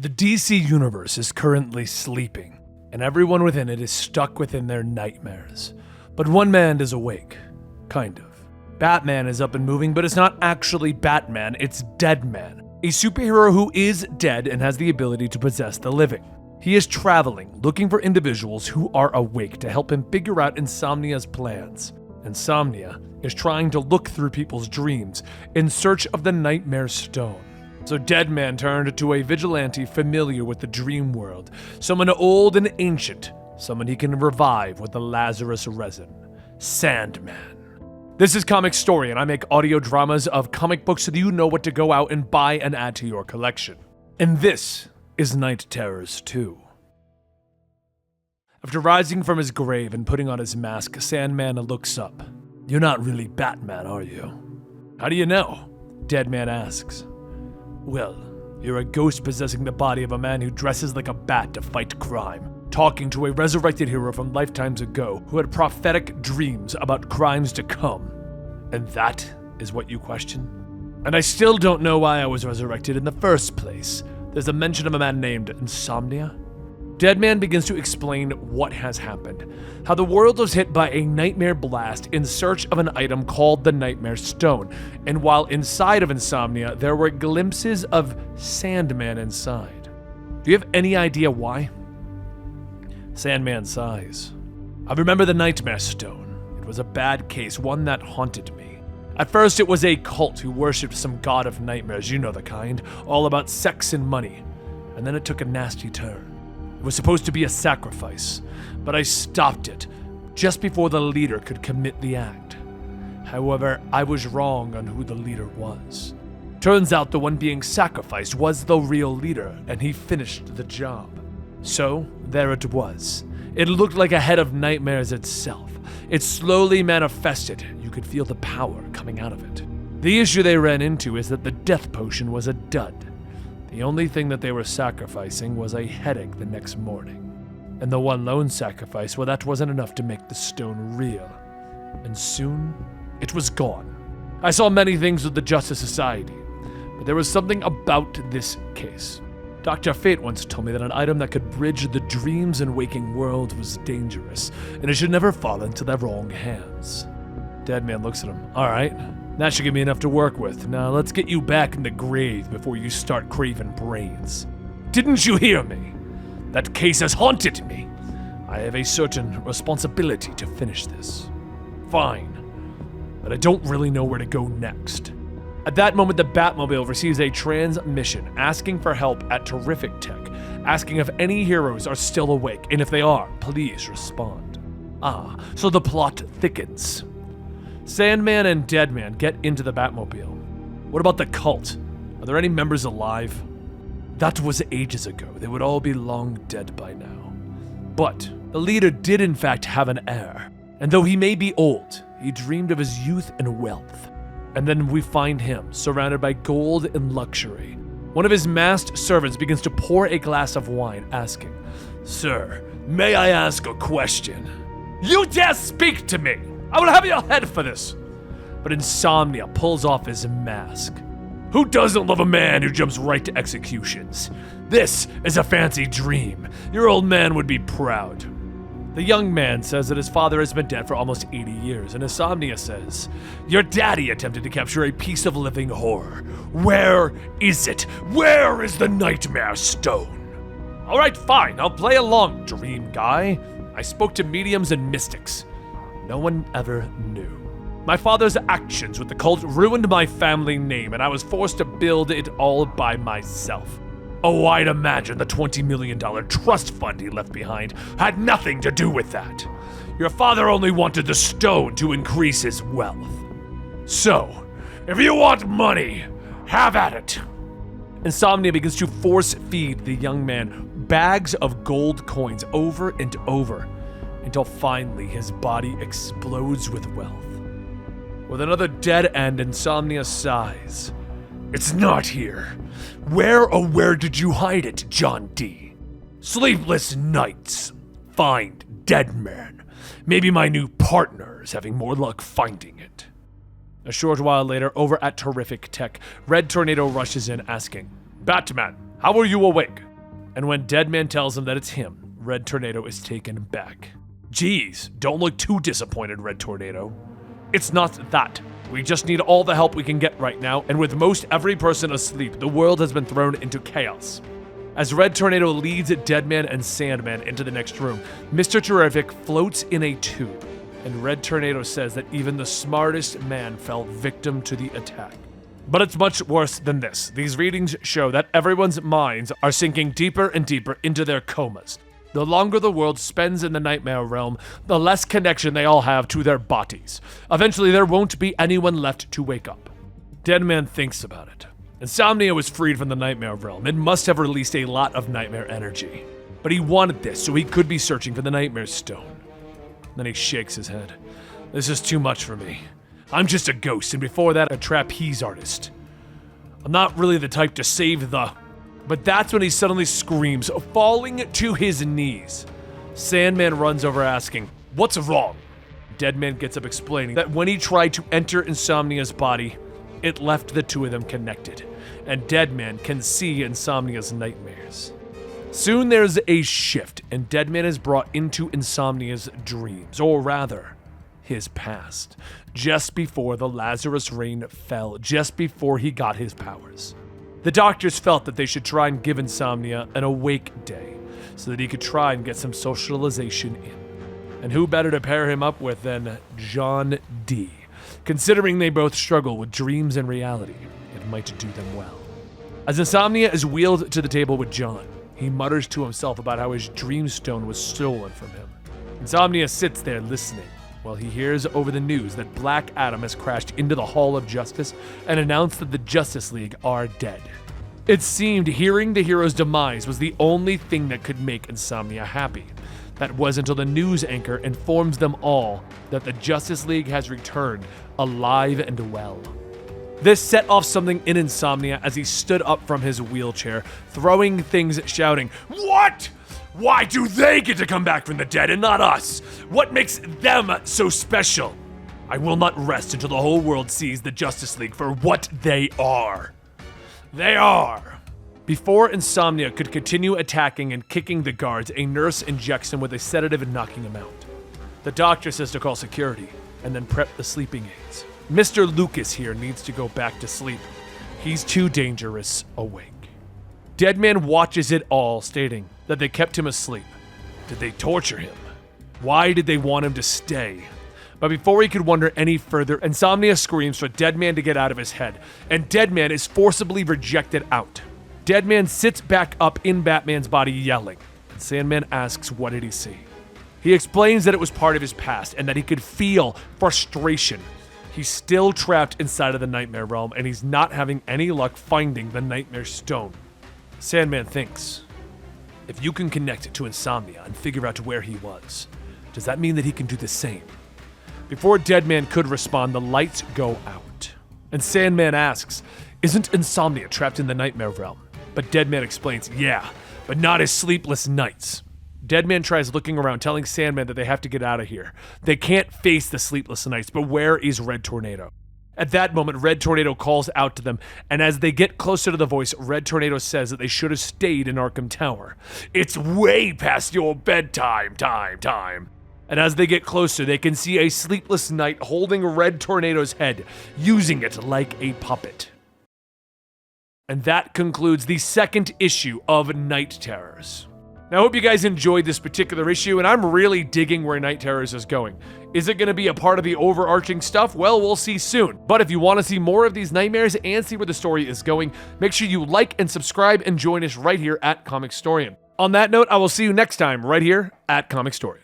The DC universe is currently sleeping, and everyone within it is stuck within their nightmares. But one man is awake. Kind of. Batman is up and moving, but it's not actually Batman, it's Deadman, a superhero who is dead and has the ability to possess the living. He is traveling, looking for individuals who are awake to help him figure out Insomnia's plans. Insomnia is trying to look through people's dreams in search of the Nightmare Stone. So Deadman turned to a vigilante familiar with the dream world, someone old and ancient, someone he can revive with the Lazarus resin, Sandman. This is Comicstorian. I make audio dramas of comic books so that you know what to go out and buy and add to your collection. And this is Night Terrors 2. After rising from his grave and putting on his mask, Sandman looks up. "You're not really Batman, are you?" "How do you know?" Deadman asks. "Well, you're a ghost possessing the body of a man who dresses like a bat to fight crime, talking to a resurrected hero from lifetimes ago who had prophetic dreams about crimes to come. And that is what you question? And I still don't know why I was resurrected in the first place. There's a mention of a man named Insomnia." Deadman begins to explain what has happened, how the world was hit by a nightmare blast in search of an item called the Nightmare Stone, and while inside of Insomnia, there were glimpses of Sandman inside. Do you have any idea why? Sandman sighs. "I remember the Nightmare Stone. It was a bad case, one that haunted me. At first, it was a cult who worshipped some god of nightmares, you know the kind, all about sex and money. And then it took a nasty turn. It was supposed to be a sacrifice, but I stopped it just before the leader could commit the act. However, I was wrong on who the leader was. Turns out the one being sacrificed was the real leader, and he finished the job. So, there it was. It looked like a head of nightmares itself. It slowly manifested. You could feel the power coming out of it. The issue they ran into is that the death potion was a dud. The only thing that they were sacrificing was a headache the next morning. And the one lone sacrifice, well, that wasn't enough to make the stone real. And soon, it was gone. I saw many things with the Justice Society, but there was something about this case. Dr. Fate once told me that an item that could bridge the dreams and waking world was dangerous, and it should never fall into the wrong hands." Deadman looks at him. "All right, that should give me enough to work with. Now let's get you back in the grave before you start craving brains. Didn't you hear me? That case has haunted me. I have a certain responsibility to finish this." "Fine, but I don't really know where to go next." At that moment, the Batmobile receives a transmission asking for help at Terrific Tech, asking if any heroes are still awake, and if they are, please respond. So the plot thickens. Sandman and Deadman get into the Batmobile. "What about the cult? Are there any members alive?" "That was ages ago. They would all be long dead by now. But the leader did in fact have an heir, and though he may be old, he dreamed of his youth and wealth. And then we find him, surrounded by gold and luxury. One of his masked servants begins to pour a glass of wine, asking, 'Sir, may I ask a question?' 'You dare speak to me! I will have your head for this!' But Insomnia pulls off his mask. 'Who doesn't love a man who jumps right to executions? This is a fancy dream. Your old man would be proud.' The young man says that his father has been dead for almost 80 years, and Insomnia says, 'Your daddy attempted to capture a piece of living horror. Where is it? Where is the Nightmare Stone?' 'All right, fine, I'll play along, dream guy. I spoke to mediums and mystics. No one ever knew. My father's actions with the cult ruined my family name, and I was forced to build it all by myself. Oh, I'd imagine the $20 million trust fund he left behind had nothing to do with that. Your father only wanted the stone to increase his wealth. So, if you want money, have at it.' Insomnia begins to force feed the young man bags of gold coins over and over, until finally his body explodes with wealth. With another dead end, Insomnia sighs. 'It's not here. Where did you hide it, John D? Sleepless nights. Find Deadman. Maybe my new partner is having more luck finding it.' A short while later, over at Terrific Tech, Red Tornado rushes in asking, 'Batman, how are you awake?' And when Deadman tells him that it's him, Red Tornado is taken back. Geez, don't look too disappointed, Red Tornado. It's not that. We just need all the help we can get right now, and with most every person asleep, the world has been thrown into chaos. As Red Tornado leads Deadman and Sandman into the next room, Mr. Terrific floats in a tube, and Red Tornado says that even the smartest man fell victim to the attack. But it's much worse than this. These readings show that everyone's minds are sinking deeper and deeper into their comas. The longer the world spends in the nightmare realm, the less connection they all have to their bodies. Eventually, there won't be anyone left to wake up. Deadman thinks about it. Insomnia was freed from the nightmare realm. It must have released a lot of nightmare energy. But he wanted this so he could be searching for the nightmare stone. Then he shakes his head. This is too much for me. I'm just a ghost, and before that, a trapeze artist. I'm not really the type to save the... But that's when he suddenly screams, falling to his knees. Sandman runs over asking, "What's wrong?" Deadman gets up explaining that when he tried to enter Insomnia's body, it left the two of them connected, and Deadman can see Insomnia's nightmares. Soon there's a shift, and Deadman is brought into Insomnia's dreams, or rather, his past, just before the Lazarus rain fell, just before he got his powers. The doctors felt that they should try and give Insomnia an awake day, so that he could try and get some socialization in. And who better to pair him up with than John D. Considering they both struggle with dreams and reality, it might do them well. As Insomnia is wheeled to the table with John, he mutters to himself about how his dream stone was stolen from him. Insomnia sits there listening, while he hears over the news that Black Adam has crashed into the Hall of Justice and announced that the Justice League are dead. It seemed hearing the hero's demise was the only thing that could make Insomnia happy. That was until the news anchor informs them all that the Justice League has returned, alive and well. This set off something in Insomnia as he stood up from his wheelchair, throwing things, shouting, "What? Why do they get to come back from the dead and not us? What makes them so special? I will not rest until the whole world sees the Justice League for what they are. They are." Before Insomnia could continue attacking and kicking the guards, a nurse injects him with a sedative and knocking him out. The doctor says to call security and then prep the sleeping aids. Mr. Lucas here needs to go back to sleep. He's too dangerous awake. Deadman watches it all, stating that they kept him asleep. Did they torture him? Why did they want him to stay? But before he could wonder any further, Insomnia screams for Deadman to get out of his head, and Deadman is forcibly rejected out. Deadman sits back up in Batman's body yelling, and Sandman asks what did he see. He explains that it was part of his past and that he could feel frustration. He's still trapped inside of the Nightmare Realm, and he's not having any luck finding the Nightmare Stone. Sandman thinks, if you can connect to Insomnia and figure out where he was, does that mean that he can do the same? Before Deadman could respond, the lights go out. And Sandman asks, isn't Insomnia trapped in the Nightmare Realm? But Deadman explains, yeah, but not his sleepless nights. Deadman tries looking around, telling Sandman that they have to get out of here. They can't face the sleepless nights, but where is Red Tornado? At that moment, Red Tornado calls out to them, and as they get closer to the voice, Red Tornado says that they should have stayed in Arkham Tower. It's way past your bedtime time. And as they get closer, they can see a sleepless knight holding Red Tornado's head, using it like a puppet. And that concludes the second issue of Night Terrors. Now, I hope you guys enjoyed this particular issue, and I'm really digging where Night Terrors is going. Is it going to be a part of the overarching stuff? Well, we'll see soon. But if you want to see more of these nightmares and see where the story is going, make sure you like and subscribe and join us right here at Comicstorian. On that note, I will see you next time right here at Comicstorian.